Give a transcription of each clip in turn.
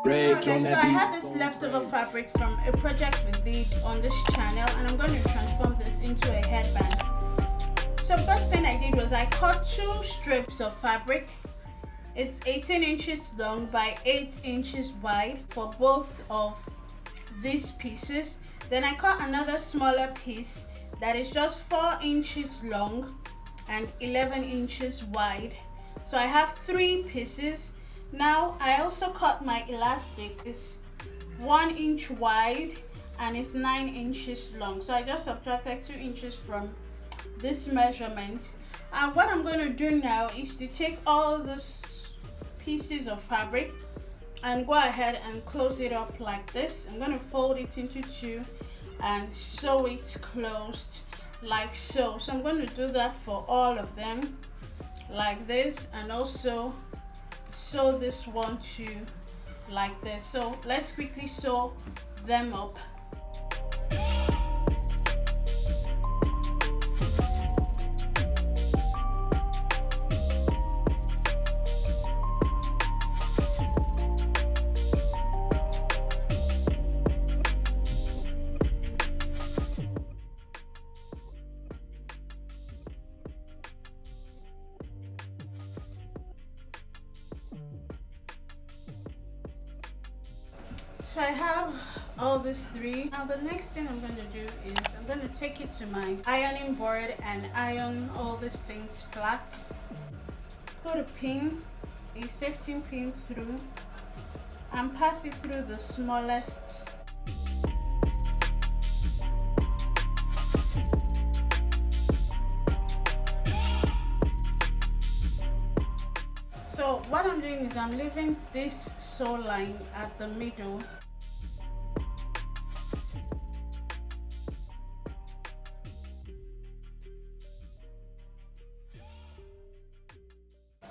Okay, so I had this leftover fabric from a project we did on this channel, and I'm going to transform this into a headband. So first thing I did was I cut 2 strips of fabric. It's 18 inches long by 8 inches wide for both of these pieces. Then I cut another smaller piece that is just 4 inches long and 11 inches wide. So I have 3 pieces. Now I also cut my elastic. It's 1 inch wide and it's 9 inches long. So I just subtracted 2 inches from this measurement. And what I'm going to do now is to take all these pieces of fabric and go ahead and close it up like this. I'm going to fold it into 2 and sew it closed like so. So I'm going to do that for all of them like this, and also sew this one too like this. So let's quickly sew them up. So I have all these 3. Now the next thing I'm going to do is I'm going to take it to my ironing board and iron all these things flat. Put a safety pin through and pass it through the smallest. So what I'm doing is I'm leaving this sew line at the middle.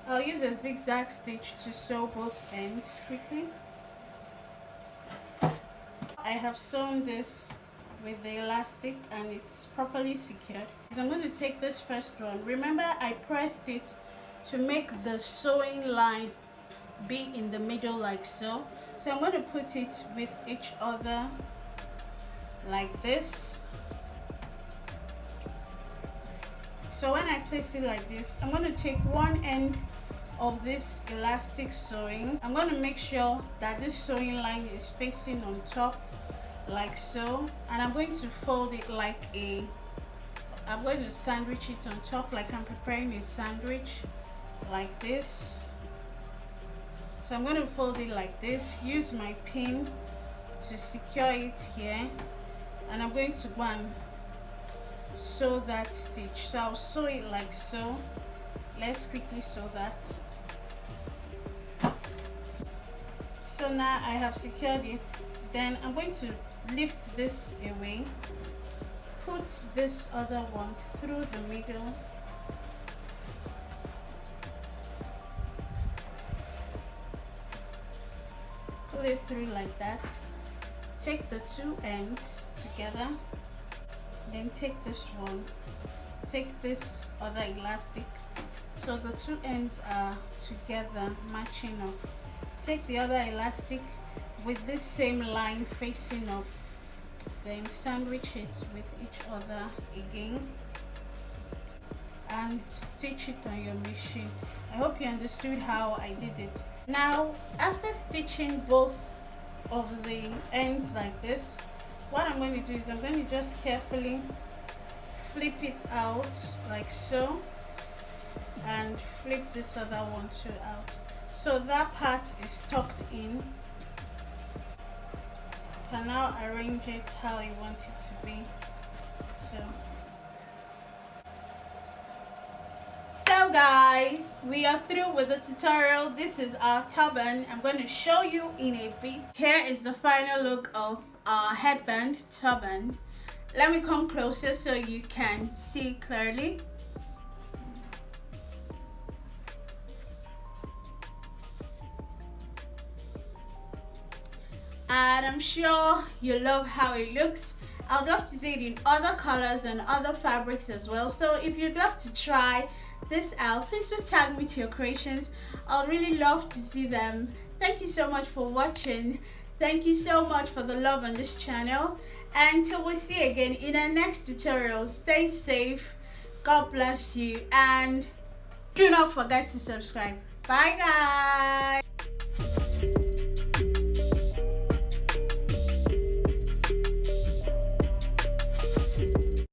I'll use a zigzag stitch to sew both ends quickly. I have sewn this with the elastic and it's properly secured. So I'm going to take this first one. Remember, I pressed it to make the sewing line be in the middle like so. So I'm going to put it with each other like this. So when I place it like this, I'm going to take one end of this elastic sewing. I'm going to make sure that this sewing line is facing on top like so, and I'm going to fold it like I'm going to sandwich it on top like I'm preparing a sandwich like this. So I'm going to fold it like this, use my pin to secure it here, and I'm going to go and sew that stitch. So I'll sew it like so. Let's quickly sew that. So now I have secured it. Then I'm going to lift this away, put this other one through the middle, pull it through like that, take the 2 ends together, then take this one, take this other elastic, so the 2 ends are together matching up. Take the other elastic with this same line facing up, then sandwich it with each other again and stitch it on your machine. I hope you understood how I did it. Now after stitching both of the ends like this, what I'm going to do is I'm going to just carefully flip it out like so and flip this other one too out. So that part is tucked in. You can now arrange it how you want it to be. So guys, we are through with the tutorial. This is our turban. I'm going to show you in a bit. Here is the final look of our headband turban. Let me come closer so you can see clearly. And I'm sure you love how it looks. I would love to see it in other colors and other fabrics as well. So if you'd love to try this out, please do tag me to your creations. I'd really love to see them Thank you so much for watching. Thank you so much for the love on this channel. Until we see again in our next tutorial, stay safe. God bless you, and do not forget to subscribe. Bye guys.